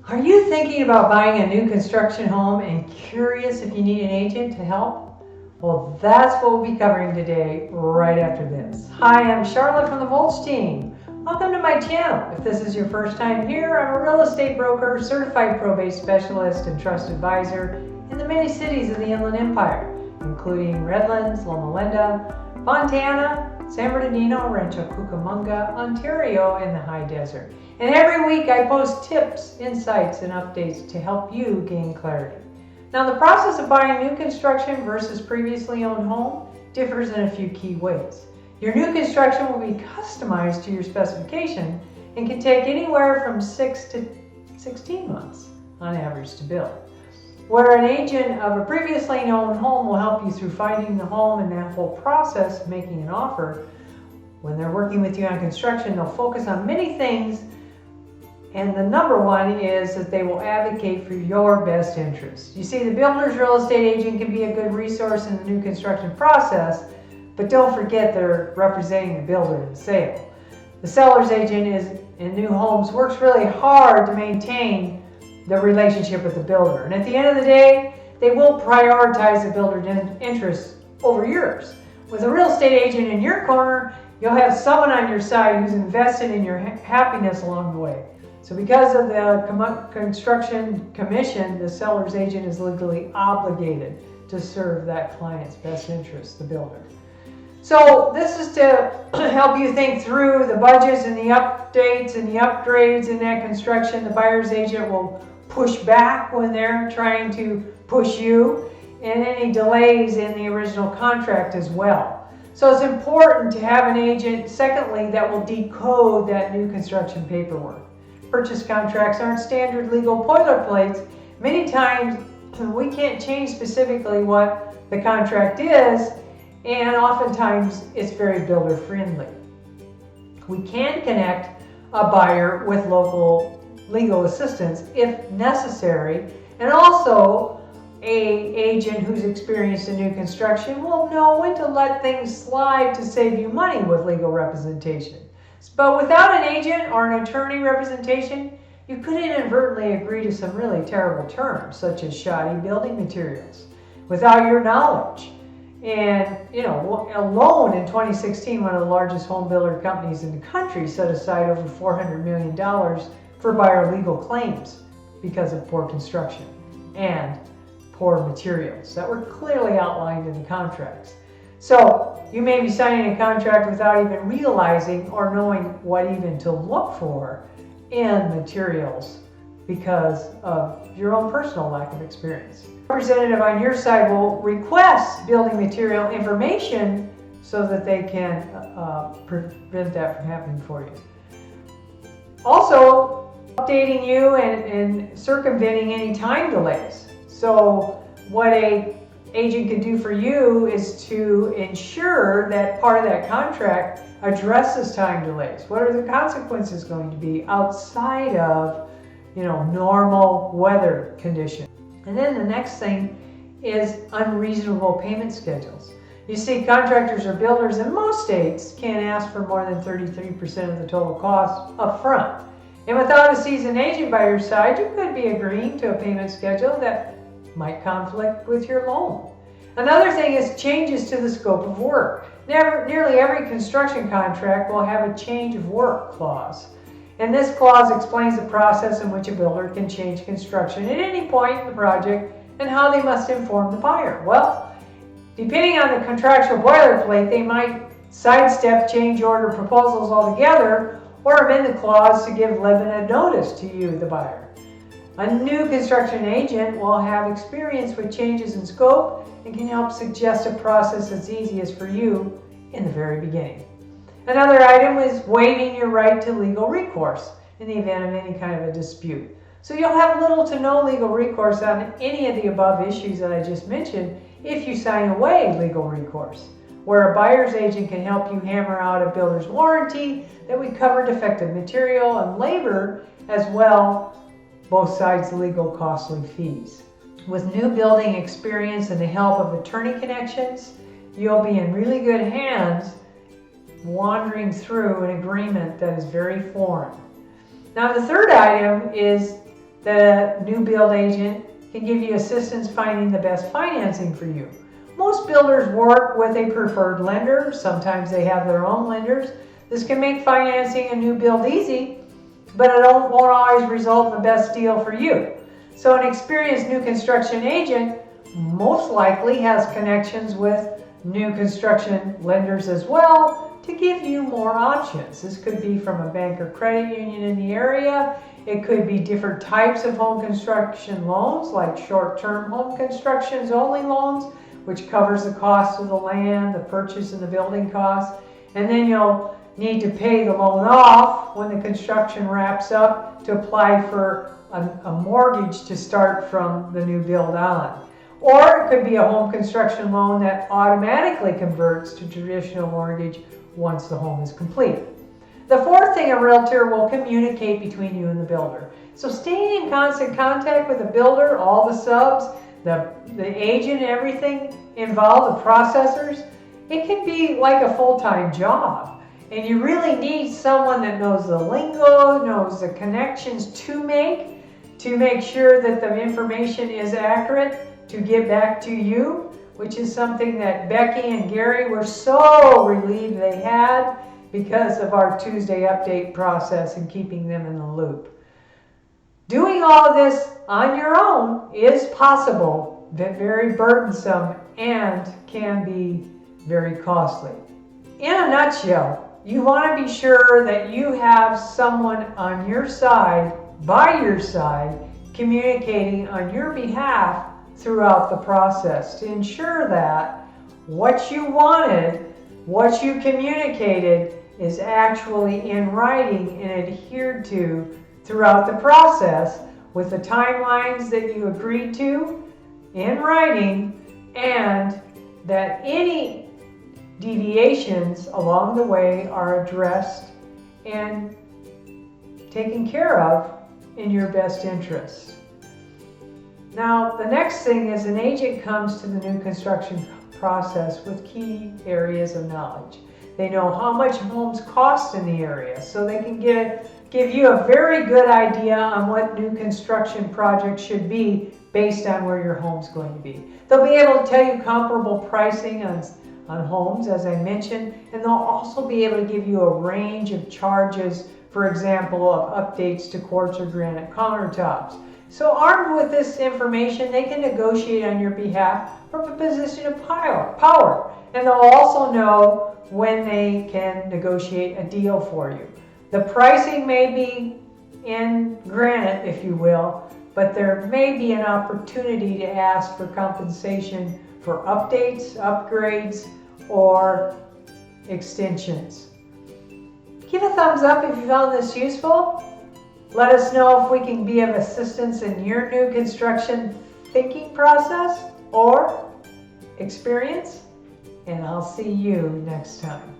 Are you thinking about buying a new construction home and curious if you need an agent to help? Well, that's what we'll be covering today, right after this. Hi, I'm Charlotte from the Volsch team. Welcome to my channel. If this is your first time here, I'm a real estate broker, certified probate specialist, and trust advisor in the many cities of the Inland Empire, including Redlands, Loma Linda, Montana, San Bernardino, Rancho Cucamonga, Ontario, and the High Desert. And every week I post tips, insights, and updates to help you gain clarity. Now, the process of buying new construction versus previously owned home differs in a few key ways. Your new construction will be customized to your specification and can take anywhere from 6 to 16 months on average to build. Where an agent of a previously owned home will help you through finding the home and that whole process of making an offer, when they're working with you on construction, they'll focus on many things. And the number one is that they will advocate for your best interest. You see, the builder's real estate agent can be a good resource in the new construction process, but don't forget they're representing the builder in the sale. The seller's agent in new homes works really hard to maintain the relationship with the builder. And at the end of the day, they will prioritize the builder's interests over yours. With a real estate agent in your corner, you'll have someone on your side who's invested in your happiness along the way. So because of the construction commission, the seller's agent is legally obligated to serve that client's best interest, the builder. So this is to help you think through the budgets and the updates and the upgrades in that construction. The buyer's agent will push back when they're trying to push you, and any delays in the original contract as well. So it's important to have an agent, secondly, that will decode that new construction paperwork. Purchase contracts aren't standard legal boilerplates. Many times we can't change specifically what the contract is, and oftentimes it's very builder friendly. We can connect a buyer with local legal assistance if necessary, and also an agent who's experienced in new construction will know when to let things slide to save you money with legal representation. But without an agent or an attorney representation, you could inadvertently agree to some really terrible terms, such as shoddy building materials, without your knowledge. And, alone in 2016, one of the largest home builder companies in the country set aside over $400 million for buyer legal claims because of poor construction and poor materials that were clearly outlined in the contracts. So you may be signing a contract without even realizing or knowing what even to look for in materials because of your own personal lack of experience. A representative on your side will request building material information so that they can prevent that from happening for you. Also, updating you and circumventing any time delays. So what an agent can do for you is to ensure that part of that contract addresses time delays. What are the consequences going to be outside of normal weather conditions? And then the next thing is unreasonable payment schedules. You see, contractors or builders in most states can't ask for more than 33% of the total cost up front. And without a seasoned agent by your side, you could be agreeing to a payment schedule that might conflict with your loan. Another thing is changes to the scope of work. Nearly every construction contract will have a change of work clause. And this clause explains the process in which a builder can change construction at any point in the project and how they must inform the buyer. Well, depending on the contractual boilerplate, they might sidestep change order proposals altogether or amend the clause to give limited notice to you, the buyer. A new construction agent will have experience with changes in scope and can help suggest a process that's easiest for you in the very beginning. Another item is waiving your right to legal recourse in the event of any kind of a dispute. So you'll have little to no legal recourse on any of the above issues that I just mentioned if you sign away legal recourse, where a buyer's agent can help you hammer out a builder's warranty that would cover defective material and labor, as well both sides' legal costly fees. With new building experience and the help of attorney connections, you'll be in really good hands wandering through an agreement that is very foreign. Now, the third item is the new build agent can give you assistance finding the best financing for you. Most builders work with a preferred lender. Sometimes they have their own lenders. This can make financing a new build easy, but it won't always result in the best deal for you. So an experienced new construction agent most likely has connections with new construction lenders as well to give you more options. This could be from a bank or credit union in the area. It could be different types of home construction loans, like short-term home constructions only loans, which covers the cost of the land, the purchase and the building costs. And then you'll need to pay the loan off when the construction wraps up to apply for a mortgage to start from the new build on. Or it could be a home construction loan that automatically converts to traditional mortgage once the home is complete. The fourth thing, a realtor will communicate between you and the builder. So staying in constant contact with the builder, all the subs, the agent, everything involved, the processors, it can be like a full-time job. And you really need someone that knows the lingo, knows the connections to make sure that the information is accurate to get back to you, which is something that Becky and Gary were so relieved they had because of our Tuesday update process and keeping them in the loop. Doing all of this on your own is possible, but very burdensome and can be very costly. In a nutshell, you want to be sure that you have someone on your side, by your side, communicating on your behalf throughout the process to ensure that what you wanted, what you communicated, is actually in writing and adhered to throughout the process with the timelines that you agreed to in writing, and that any deviations along the way are addressed and taken care of in your best interest. Now, the next thing is an agent comes to the new construction process with key areas of knowledge. They know how much homes cost in the area, so they can give you a very good idea on what new construction projects should be based on where your home's going to be. They'll be able to tell you comparable pricing on homes, as I mentioned, and they'll also be able to give you a range of charges, for example, of updates to quartz or granite countertops. So armed with this information, they can negotiate on your behalf from a position of power. And they'll also know when they can negotiate a deal for you. The pricing may be in granite, if you will, but there may be an opportunity to ask for compensation for updates, upgrades, or extensions. Give a thumbs up if you found this useful. Let us know if we can be of assistance in your new construction thinking process or experience, and I'll see you next time.